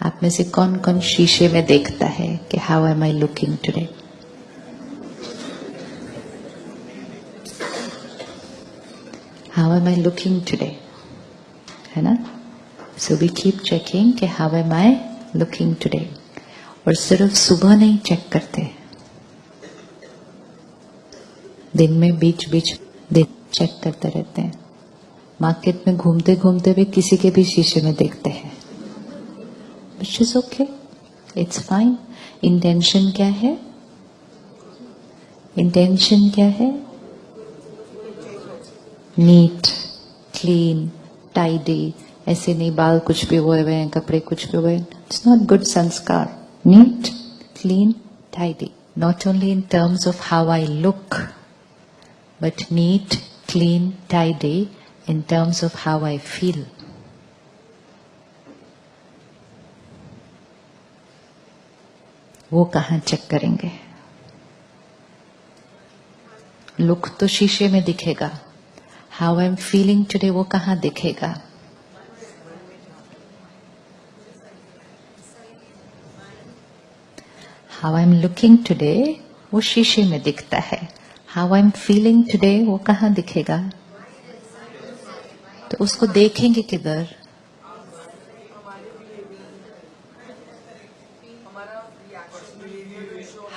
आप में से कौन कौन शीशे में देखता है कि how am I looking today? How am I looking today, है ना? सो वी कीप चेकिंग कि how am I looking today. और सिर्फ सुबह नहीं चेक करते, दिन में बीच बीच चेक करते रहते हैं। मार्केट में घूमते घूमते भी किसी के भी शीशे में देखते हैं, which is okay, it's fine। Intention क्या है? इंटेंशन क्या है? Neat, clean, tidy. ऐसे नहीं बाल कुछ भी हुए हुए हैं, कपड़े कुछ भी हुए, it's not good sanskar. Neat, clean, tidy, not only in terms of how I look, but neat, clean, tidy in terms of how I feel। वो कहाँ चेक करेंगे? लुक तो शीशे में दिखेगा, how I am feeling today वो कहाँ दिखेगा? How I am looking today वो शीशे में दिखता है, how I am feeling today वो कहाँ दिखेगा? तो उसको देखेंगे किधर?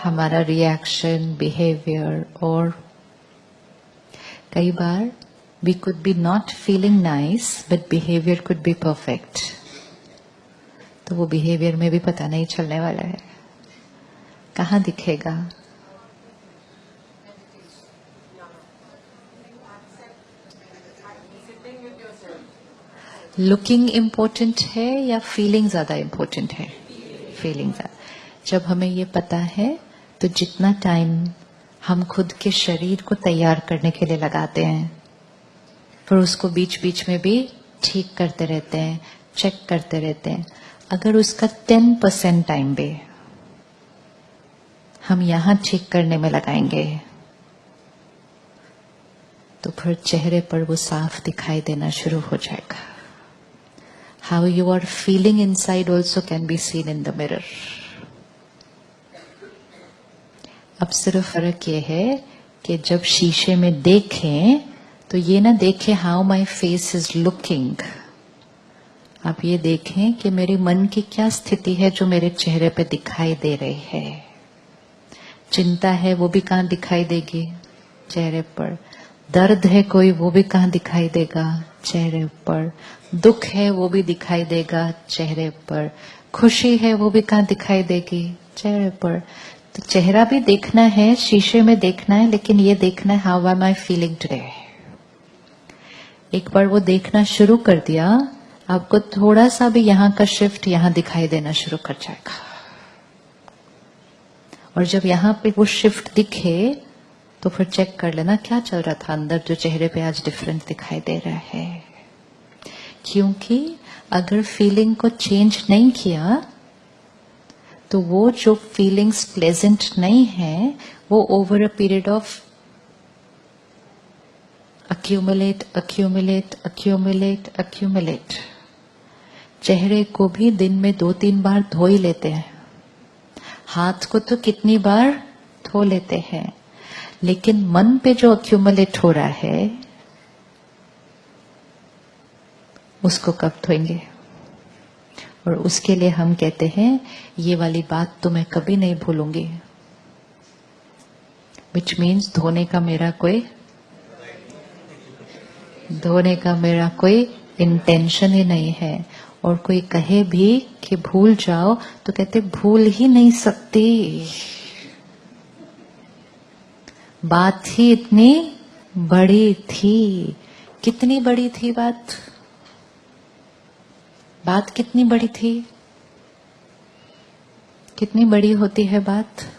हमारा रिएक्शन, बिहेवियर। और कई बार we could be not feeling nice but behaviour could be perfect, तो वो बिहेवियर में भी पता नहीं चलने वाला है, कहाँ दिखेगा? लुकिंग इम्पोर्टेंट है या फीलिंग ज्यादा इम्पोर्टेंट है? फीलिंग ज्यादा। जब हमें ये पता है तो जितना टाइम हम खुद के शरीर को तैयार करने के लिए लगाते हैं, फिर उसको बीच बीच में भी ठीक करते रहते हैं, चेक करते रहते हैं, अगर उसका 10% टाइम भी हम यहां ठीक करने में लगाएंगे तो फिर चेहरे पर वो साफ दिखाई देना शुरू हो जाएगा। How you are feeling inside also can be seen in the mirror. अब सिर्फ फर्क ये है कि जब शीशे में देखें तो ये ना देखें how my face is looking, आप ये देखें कि मेरे मन की क्या स्थिति है जो मेरे चेहरे पे दिखाई दे रही है। चिंता है वो भी कहाँ दिखाई देगी? चेहरे पर। दर्द है कोई वो भी कहाँ दिखाई देगा? चेहरे पर। दुख है वो भी दिखाई देगा चेहरे पर। खुशी है वो भी कहाँ दिखाई देगी? चेहरे पर। तो चेहरा भी देखना है, शीशे में देखना है, लेकिन ये देखना है how am I feeling today. एक बार वो देखना शुरू कर दिया, आपको थोड़ा सा भी यहाँ का शिफ्ट यहाँ दिखाई देना शुरू कर जाएगा। और जब यहाँ पे वो शिफ्ट दिखे तो फिर चेक कर लेना क्या चल रहा था अंदर जो चेहरे पे आज डिफरेंट दिखाई दे रहा है। क्योंकि अगर फीलिंग को चेंज नहीं किया तो वो जो फीलिंग्स प्लेजेंट नहीं है वो over a period of accumulate, accumulate, accumulate, accumulate। चेहरे को भी दिन में 2-3 बार धो ही लेते हैं, हाथ को तो कितनी बार धो लेते हैं, लेकिन मन पे जो accumulate हो रहा है उसको कब धोएंगे? और उसके लिए हम कहते हैं ये वाली बात तो मैं कभी नहीं भूलूंगी, which means धोने का मेरा कोई इंटेंशन ही नहीं है। और कोई कहे भी कि भूल जाओ तो कहते भूल ही नहीं सकती, बात ही इतनी बड़ी थी। कितनी बड़ी थी बात? बात कितनी बड़ी थी? कितनी बड़ी होती है बात?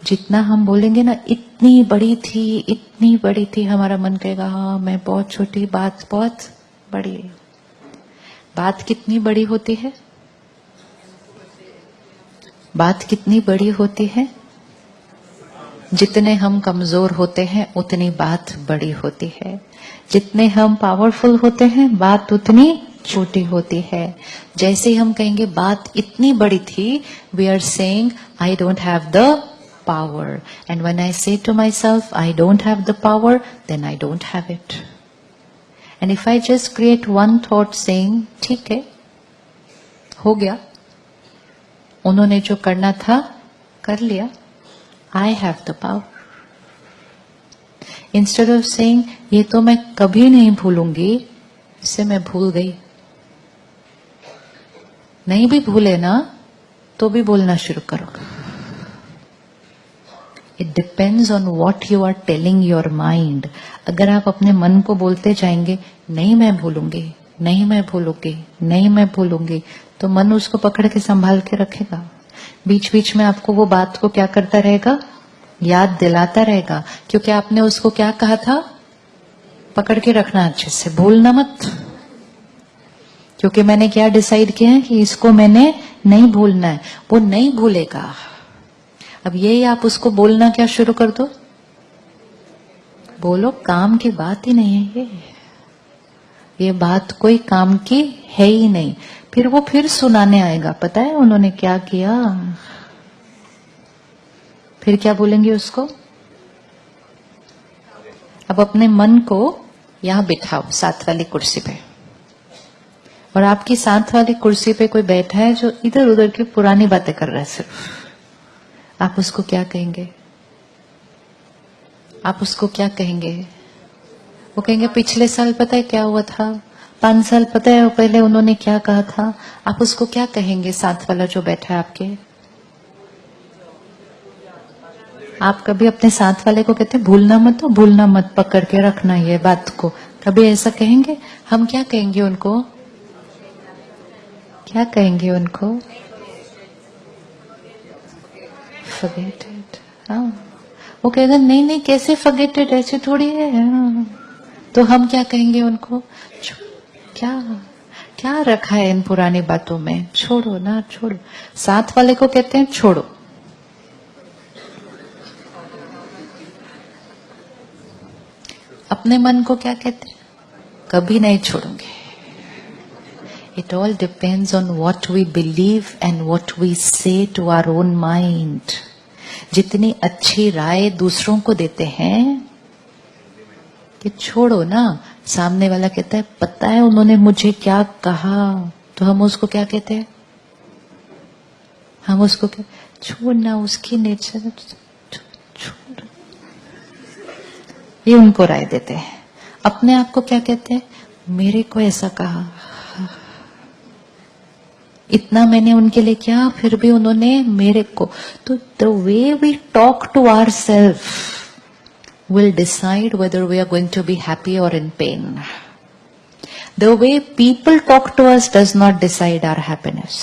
जितना हम बोलेंगे ना इतनी बड़ी थी, इतनी बड़ी थी, हमारा मन कहेगा हाँ मैं बहुत छोटी, बात बहुत बड़ी। बात कितनी बड़ी होती है? बात कितनी बड़ी होती है? जितने हम कमजोर होते हैं उतनी बात बड़ी होती है, जितने हम पावरफुल होते हैं बात उतनी छोटी होती है। जैसे ही हम कहेंगे बात इतनी बड़ी थी, we are saying I don't have the power, and when I say to myself I don't have the power, then I don't have it. And if I just create one thought saying ठीक है, हो गया, उन्होंने जो करना था कर लिया, I have the power. Instead of saying ये तो मैं कभी नहीं भूलूंगी, इसे मैं भूल गई। नहीं भी भूले ना तो भी बोलना शुरू करो। It depends on what you are telling your mind. अगर आप अपने मन को बोलते जाएंगे नहीं मैं भूलूंगी, नहीं मैं भूलूंगी, नहीं मैं भूलूंगी, तो मन उसको पकड़ के संभाल के रखेगा। बीच बीच में आपको वो बात को क्या करता रहेगा, याद दिलाता रहेगा, क्योंकि आपने उसको क्या कहा था, पकड़ के रखना अच्छे से, भूलना मत। क्योंकि मैंने क्या डिसाइड किया है कि इसको मैंने नहीं भूलना है, वो नहीं भूलेगा। अब यही आप उसको बोलना क्या शुरू कर दो, बोलो काम की बात ही नहीं है ये बात कोई काम की है ही नहीं। फिर वो फिर सुनाने आएगा, पता है उन्होंने क्या किया, फिर क्या बोलेंगे उसको। अब अपने मन को यहां बिठाओ साथ वाली कुर्सी पे, और आपकी साथ वाली कुर्सी पे कोई बैठा है जो इधर उधर की पुरानी बातें कर रहा है सिर्फ। आप उसको क्या कहेंगे, आप उसको क्या कहेंगे। वो कहेंगे पिछले साल पता है क्या हुआ था, 5 साल पता है पहले उन्होंने क्या कहा था। आप उसको क्या कहेंगे, साथ वाला जो बैठा है आपके। आप कभी अपने साथ वाले को कहते हैं भूलना मत, हो भूलना मत, पकड़ के रखना ये बात को, कभी ऐसा कहेंगे। हम क्या कहेंगे उनको, क्या कहेंगे उनको, फॉरगेट। हाँ, वो कहेगा नहीं नहीं कैसे फॉरगेटेड, ऐसे थोड़ी है। हाँ। तो हम क्या कहेंगे उनको, क्या क्या रखा है इन पुरानी बातों में, छोड़ो ना, छोड़ो। साथ वाले को कहते हैं छोड़ो, अपने मन को क्या कहते हैं, कभी नहीं छोड़ूंगे। It all depends on what we believe and what we say to our own mind. जितनी अच्छी राय दूसरों को देते हैं कि छोड़ो ना, सामने वाला कहता है पता है उन्होंने मुझे क्या कहा, तो हम उसको क्या कहते हैं, हम उसको क्या, छोड़ना, उसकी नेचर, छोड़, ये उनको राय देते हैं। अपने आप को क्या कहते हैं, मेरे को ऐसा कहा, इतना मैंने उनके लिए किया फिर भी उन्होंने मेरे को। तो the way we talk to our self will decide whether we are going to be happy or in pain. The way people talk to us does not decide our happiness.